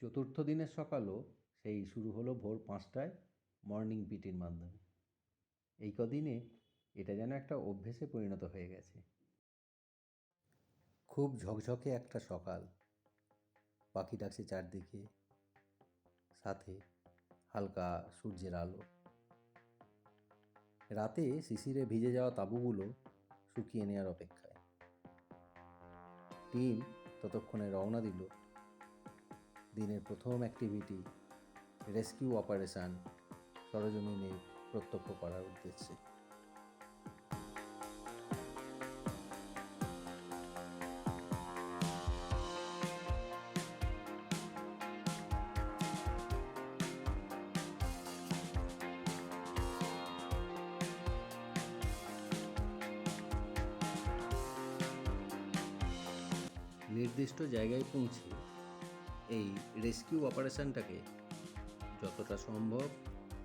চতুর্থ দিনের সকালও সেই শুরু হলো ভোর ৫টায় মর্নিং পিটির মাধ্যমে। এই কদিনে এটা যেন একটা অভ্যেসে পরিণত হয়ে গেছে। খুব ঝকঝকে একটা সকাল, পাখি ডাকছে চারদিকে, সাথে হালকা সূর্যের আলো। রাতে শিশিরে ভিজে যাওয়া তাঁবুগুলো শুকিয়ে নেওয়ার অপেক্ষায়। টিম ততক্ষণে রওনা দিল দিনের প্রথম অ্যাক্টিভিটি, রেস্কিউ অপারেশন সরজমিনে প্রত্যক্ষ করার উদ্দেশ্যে। নির্দিষ্ট জায়গায় পৌঁছে এই রেস্কিউ অপারেশনটাকে যতটা সম্ভব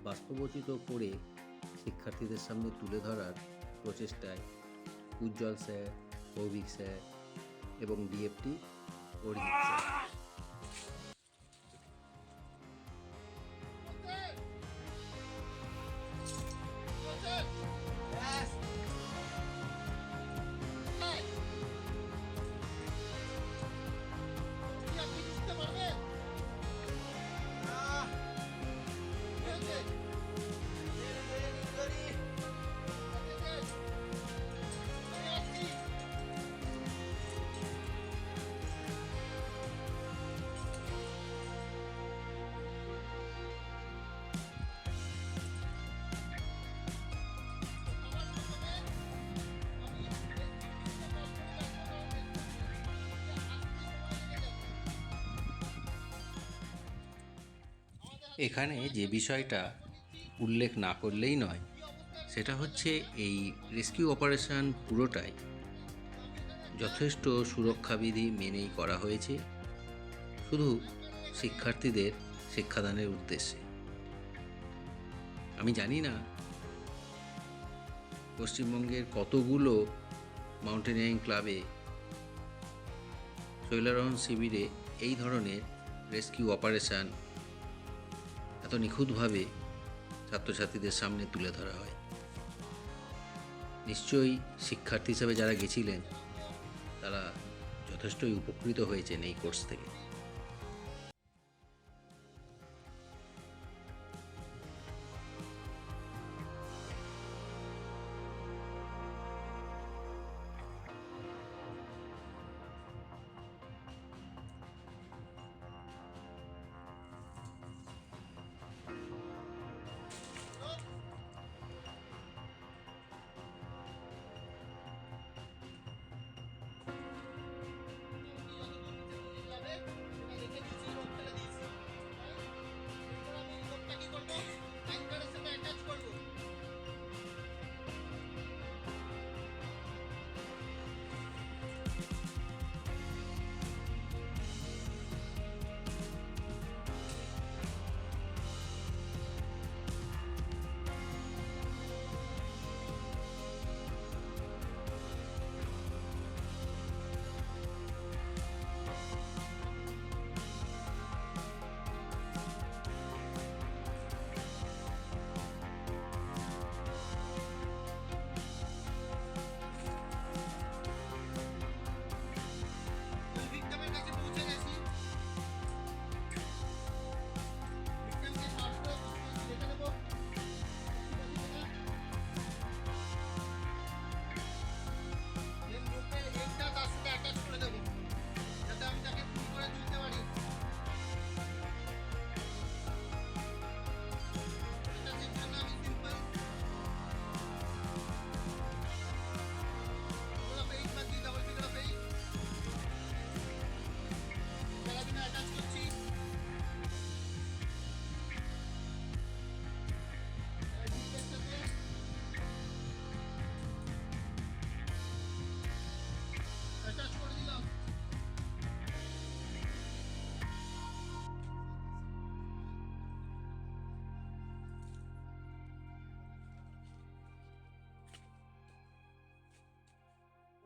বাস্তবোচিত করে শিক্ষার্থীদের সামনে তুলে ধরার প্রচেষ্টায় উজ্জ্বল স্যার, ভৌমিক স্যার এবং ডিএফটি অরিজিৎ স্যার। এখানে যে বিষয়টা উল্লেখ না করলেই নয়, সেটা হচ্ছে এই রেস্কিউ অপারেশন পুরোটাই যথেষ্ট সুরক্ষাবিধি মেনেই করা হয়েছে, শুধু শিক্ষার্থীদের শিক্ষাদানের উদ্দেশ্যে। আমি জানি না পশ্চিমবঙ্গের কতগুলো মাউন্টেনিয়ারিং ক্লাবে, শৈলারোহণ শিবিরে এই ধরনের রেস্কিউ অপারেশন এত নিখুঁতভাবে ছাত্রছাত্রীদের সামনে তুলে ধরা হয়। নিশ্চয়ই শিক্ষার্থী হিসেবে যারা গেছিলেন তারা যথেষ্টই উপকৃত হয়েছেন এই কোর্স থেকে।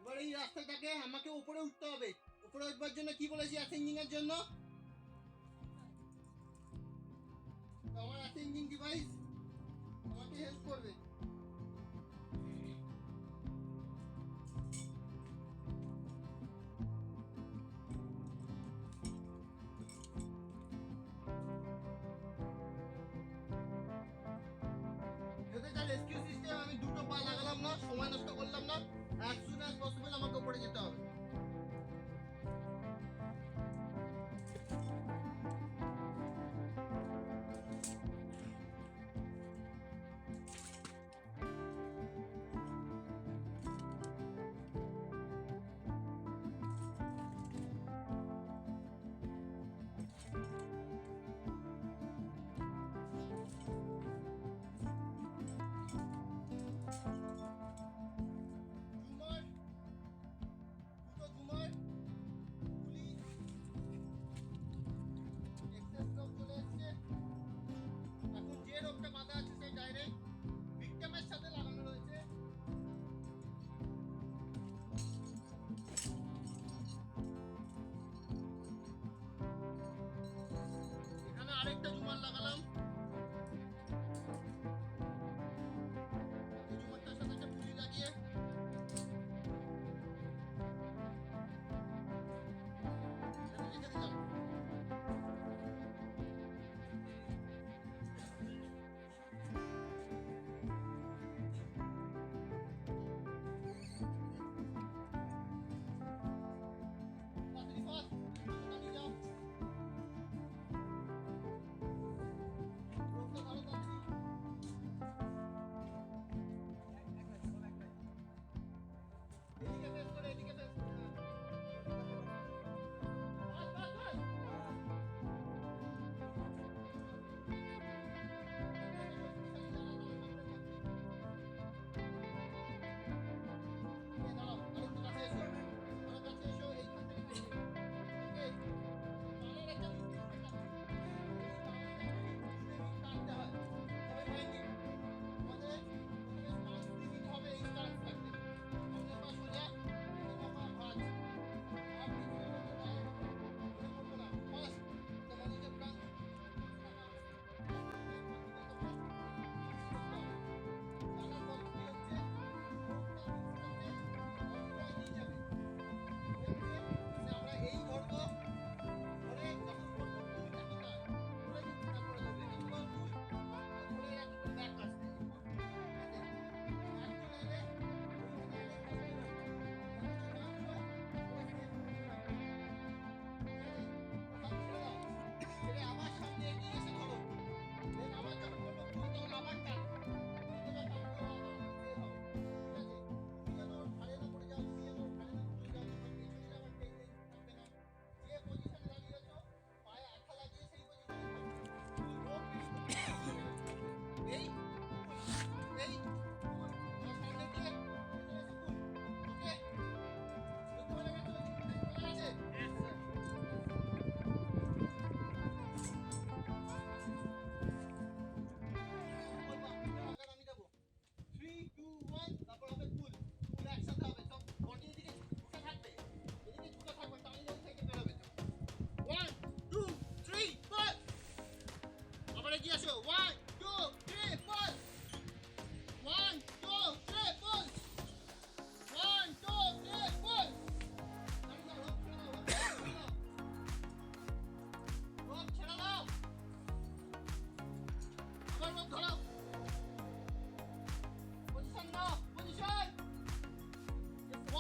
এবার এই রাস্তাটাকে আমাকে উপরে উঠতে হবে। উপরে উঠবার জন্য কি বলেছি অ্যাসেন্ডিং এর জন্য? আমার আছে ইঞ্জিন ডিভাইস, আমাকে হেল্প করবে। রেস্কিউ সিস্টেম, আমি দুটো পা লাগালাম না, সময় নষ্ট করলাম না, অ্যাজ সুন অ্যাজ পসিবল আমাকে উপরে যেতে হবে। ঝুমার, দুটো ঝুমার, পুলিশ, এক্সেস রোগ চলে এসছে। এখন যে রোগটা বাঁধা আছে সেই ডাইরেক্ট ভিক্টিমের সাথে লাগানো রয়েছে। এখানে আরেকটা ঝুমার লাগালাম, এই ঝুমারটার সাথে একটা পুলি লাগিয়ে এখানে রেখে দিলাম। তাড়াতাড়ি ফাস্ট, তাড়াতাড়ি যাও, রোগটা ধরো তাড়াতাড়ি। এদিকে ফেস করে, এদিকে ফেস করে, বাস বাস বাস। এই দাঁড়াও, আরেকটু কাছে এসো, আরো কাছে এসো, এইখান থেকে কাছে। ওকে, কানের একটা নির্দিষ্ট টানতে হয়, তবে বাইন্ডিং। আমাদের প্রথমে স্টান্স দিয়ে দিতে হবে, এই স্টান্স থাকবে। সামনের পা সোজা, পিছনের পা ভাঁজ। আর পিছনের পা গায়ে ধরে পড়বে না। ফাস্ট, তোমার নিজের প্রাণ জানার পর কি হচ্ছে, রোগটা আস্তে অল্প নিয়ে যাবে। আমরা এই ধরবো, ধরে যখন ধরবো ফুল একটা টান, ধরে দিচ্ছি, তারপরে ধরবে একবার ফুল, ধরে একবার ব্যাক আসবে। ঠিক আছে? ব্যাক চলে এলে ওইখানে আরেকবার বেরোবে। যতটা টানছো, ওই সেম ঠিক আছে? প্রথম ছেড়ে দাও, ছেড়ে আবার সামনে এগিয়ে এসে ধরো। দেন আবার যখন বলবো ফুল, তখন আবার টানো। যতটা টানছো আবার বের হবে। ঠিক আছে? তুমি যেন ওর ঘাড়ে না পড়ে যাও, তুমি যেন ওর ঘাড়ে না পড়ে যাও, তোমার পেছনে যাওয়ার টেন্ডেন্সি থাকবে না। যে পজিশনে দাঁড়িয়েছো, পায়ে আঠা লাগিয়ে সেই পজিশনে থাকবে। তুমি রোগ বেশি করতে পারবে না। এই ফুল, এই ফুল, তোমার সামনে গিয়ে পেছনে এসে ফুল। ওকে, বুঝতে পেরে গেছো? চলে গেছে? বলবা, আগার আমি যাবো। 3, 2, 1, তারপর হবে ফুল। ফুল একসাথে হবে, সব বডি এদিকে ঝুঁকে থাকবে, এদিকে ঝুঁকে থাকবে, টানলে ওই থেকে বেরোবে তো। 1, 2, 3, 4, আবার এগিয়ে আসো। 1, 2, 3, 4, 1, 2, 3, 4, 1, 2, 3, 4। দাঁড়িয়ে যাও, রোগ ছেড়ে দাও, আবার রোগ ধরো। পজিশন নাও, পজিশন।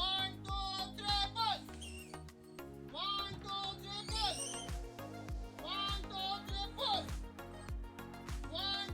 1, 2, 3, 4, 1, 2, 3, 4, 1, 2, 3, 4, 1,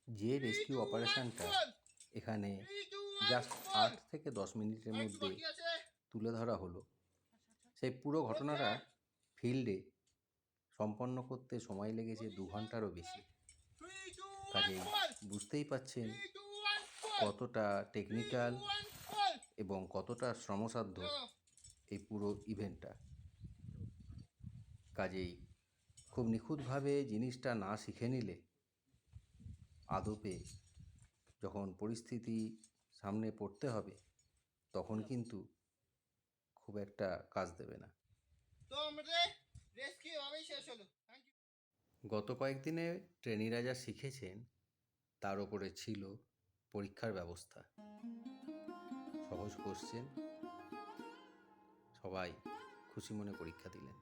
যে রেস্কিউ অপারেশনটা এখানে জাস্ট 8 থেকে 10 মিনিটের মধ্যে তুলে ধরা হলো, সেই পুরো ঘটনাটা ফিল্ডে সম্পন্ন করতে সময় লেগেছে 2 ঘন্টারও বেশি। কাজেই বুঝতেই পাচ্ছেন কতটা টেকনিক্যাল এবং কতটা শ্রমসাধ্য এই পুরো ইভেন্টটা। কাজেই খুব নিখুঁতভাবে জিনিসটা না শিখে নিলে আদপে যখন পরিস্থিতি সামনে পড়তে হবে তখন কিন্তু খুব একটা কাজ দেবে না। তো আমাদের রেস্কিউ এভাবেই শেষ হলো। Thank you. গত কয়েকদিনে ট্রেনিরা যা শিখেছেন তার ওপরে ছিল পরীক্ষার ব্যবস্থা। সহজ কোশ্চেন, সবাই খুশি মনে পরীক্ষা দিলেন।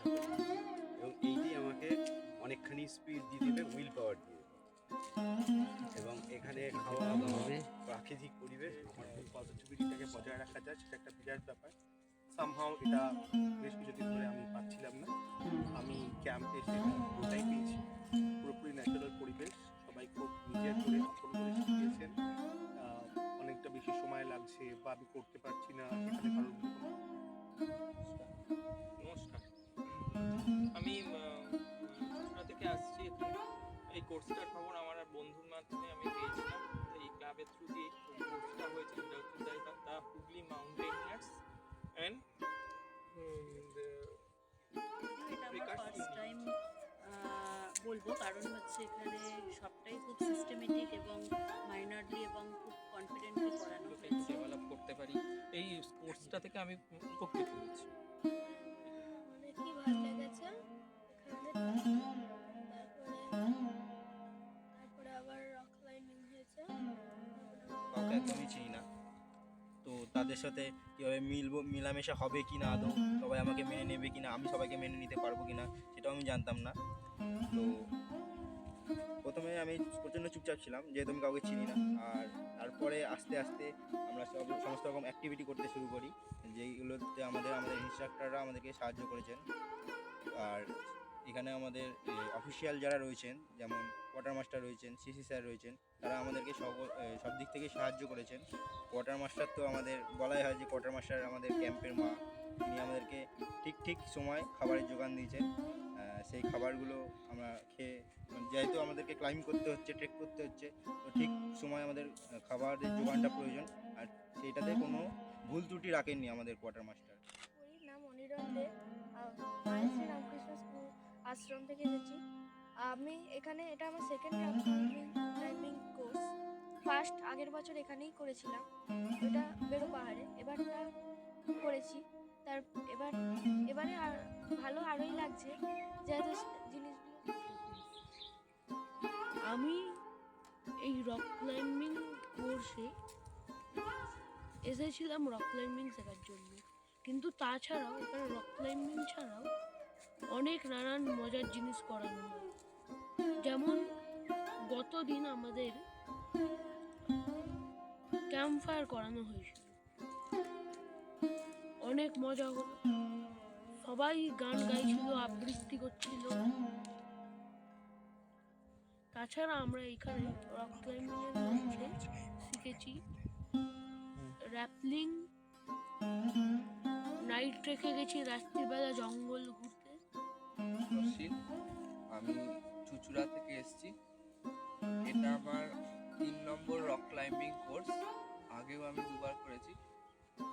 আশা করি এবং এইটি আমাকে অনেকখানি স্পিড দিয়ে দেবে, উইল পাওয়ার দিয়ে দেবে। এবং এখানে খাওয়া দাওয়া প্রাকৃতিক পরিবেশ আমার খুব পজিটিভিটিটাকে বজায় রাখা যায়, সেটা একটা বিরাট ব্যাপার। সামহাও এটা বেশ কিছুদিন ধরে আমি পাচ্ছিলাম না। আমি ক্যাম্পে এসে ওটাই পেয়েছি, পুরোপুরি ন্যাচারাল পরিবেশ। সবাই খুব নিজের করে আপন করে শিখিয়েছেন। অনেকটা বেশি সময় লাগছে বা আমি করতে পারছি না, সেখানে কারোর কোনো নমস্কার, আমি চুঁচুড়া থেকে আসছি। এখানে এই কোর্সটার খবর আমার আর বন্ধুর মাধ্যমে আমি পেয়েছিলাম। এই ক্লাবের থ্রু দিয়ে কোর্সটা হয়েছে, যেটা হচ্ছে দ্য হুগলি মাউন্টেনিয়ার্স অ্যান্ড এটা আমার ফার্স্ট টাইম বলবো, কারণ হচ্ছে এখানে সবটাই খুব সিস্টেমেটিক এবং মাইনারলি এবং খুব কনফিডেন্টলি করানো হয়েছে। ডেভেলপ করতে পারি। এই কোর্সটা থেকে আমি উপকৃত হয়েছি। অনেক কি ভালো লেগেছে এখানে। তারপরে আবার রক ক্লাইম্বিং হয়েছে। কাউকে একদমই চিনি না, তো তাদের সাথে কীভাবে মেলামেশা হবে কি না, আদৌ সবাই আমাকে মেনে নেবে কি না, আমি সবাইকে মেনে নিতে পারবো কি না সেটাও আমি জানতাম না। তো প্রথমে আমি প্রচণ্ড চুপচাপ ছিলাম, যেহেতু আমি কাউকে চিনি না। আর তারপরে আস্তে আস্তে আমরা সমস্ত রকম অ্যাক্টিভিটি করতে শুরু করি, যেইগুলোতে আমাদের ইনস্ট্রাক্টররা আমাদেরকে সাহায্য করেছেন। আর এখানে আমাদের অফিসিয়াল যারা রয়েছেন, যেমন কোয়ার্টার মাস্টার রয়েছেন, সিসি স্যার রয়েছেন, তারা আমাদেরকে সব দিক থেকে সাহায্য করেছেন। কোয়ার্টার মাস্টার তো আমাদের বলাই হয় যে কোয়ার্টার মাস্টার আমাদের ক্যাম্পের মা। তিনি আমাদেরকে ঠিক সময় খাবারের যোগান দিয়েছেন। সেই খাবারগুলো আমরা খেয়ে, যেহেতু আমাদেরকে ক্লাইম্ব করতে হচ্ছে, ট্রেক করতে হচ্ছে, তো ঠিক সময় আমাদের খাবারের যোগানটা প্রয়োজন। আর সেইটাতে কোনো ভুল ত্রুটি রাখেননি আমাদের কোয়ার্টার মাস্টার। পুরীর নাম অনিরণ দে, মায়ের শ্রী রামকৃষ্ণ স্কুল আশ্রম থেকে এসেছি আমি। এখানে এটা আমার সেকেন্ড ক্লাইম্বিং কোর্স। ফার্স্ট আগের বছর এখানেই করেছিলাম, ওটা বেরো পাহাড়ে। এবারটা করেছি, এবারে আর ভালো আরোই লাগছে, যেহেতু জিনিসগুলো। আমি এই রক ক্লাইম্বিং কোর্সে এসেছিলাম রক ক্লাইম্বিং শেখার জন্য, কিন্তু তাছাড়াও এখানে রক ক্লাইম্বিং ছাড়াও অনেক নানান মজার জিনিস করানো হয়। যেমন গতদিন আমাদের ক্যাম্প ফায়ার করানো হয়েছিল, অনেক মজা হলো। সবাই গান গাইছিল, আবৃত্তি করছিল। তাছাড়া আমরা এখানে রক ক্লাইম্বিং এর মধ্যে শিখেছি র্যাপলিং, নাইট ট্রেকে গেছি রাত্রিবেলা জঙ্গল ঘুরতে। রশিদ, আমি চুঁচুড়া থেকে এসেছি। এটা আমার 3 নম্বর রক ক্লাইম্বিং কোর্স। আগেও আমি 2বার করেছি,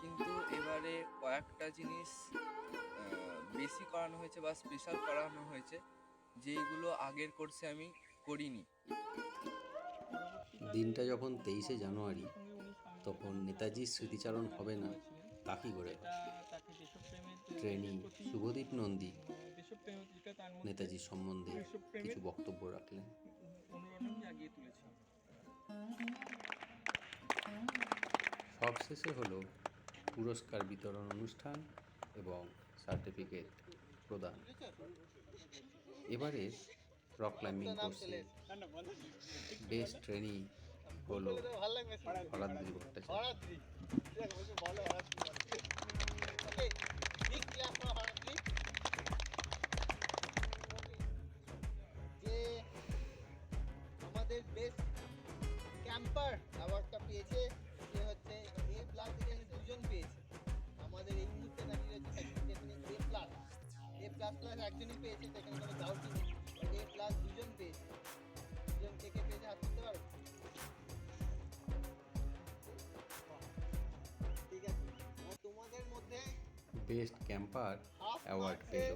কিন্তু এবারে কয়েকটা জিনিস বেশি করানো হয়েছে বা স্পেশাল করানো হয়েছে, যেইগুলো আগের কোর্সে আমি করিনি। দিনটা যখন 23শে জানুয়ারি, তখন নেতাজির স্মৃতিচারণ হবে না তা কী করে হয়? ট্রেনি শুভদীপ নন্দী নেতাজির সম্বন্ধে কিছু বক্তব্য রাখলেন। জাগিয়ে তুলেছে। সবশেষে হলো পুরস্কার বিতরণ অনুষ্ঠান এবং সার্টিফিকেট প্রদান। এবারের রক ক্লাইম্বিং কোর্সে বেস্ট ট্রেনিং হলো ভালো লাগবে হরাদ্রি ভট্টাচার্য। হরাদ্রি ভালো হরাদ্রি ওকে বিগ ক্লাস ফর হরাদ্রি। যে আমাদের বেস্ট ক্যাম্পার অ্যাওয়ার্ডটা পেয়েছে সে হচ্ছে এ প্লাস, এখানে দুজন পেয়েছে আমাদের এই মুহূর্তে দাঁড়িয়ে রয়েছে সেখানে এ প্লাস প্লাস একজনই পেয়েছে, সেখানে কোনো ডাউটই নেই। এ প্লাস দুজন পেয়েছে, দুজন কে কে পেয়েছে হাত তুলতে পারো? ঠিক আছে, আর তোমাদের মধ্যে বেস্ট ক্যাম্পার হাফ অ্যাওয়ার্ড পেল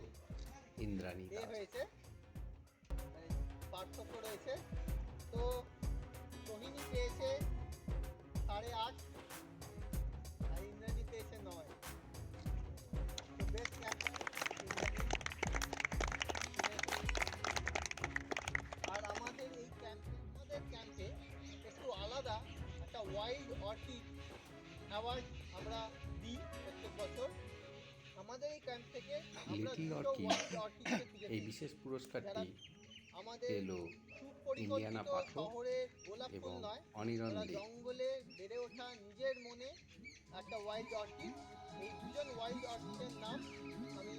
ইন্দ্রাণী দাস। হয়েছে, মানে পার্থক্য রয়েছে। তো সোহিনী পেয়েছে 8.5 আর ইন্দ্রাণী পেয়েছে 9। তো বেস্ট ক্যাম্পার আর আমাদের এই ক্যাম্পে একটু আলাদা একটা ওয়াইল্ড অর্কিড অ্যাওয়ার্ড আমরা দিই প্রত্যেক বছর। আমাদের এই ক্যাম্প থেকে আমরা লিটল দুটো অর্কিড ওয়াইল্ড অর্কিডকে খুঁজে এই পেয়েছি। বিশেষ পুরস্কারটি আমাদের পেল ইন্ডিয়ানা সুপরিকল্পিত পাঠক শহরের গোলাপ এবং ফুল নয়, অনিরণ ওরা দে। জঙ্গলে বেড়ে ওঠা নিজের মনে একটা ওয়াইল্ড অর্কিড। এই দুজন ওয়াইল্ড অর্কিডের নাম আমি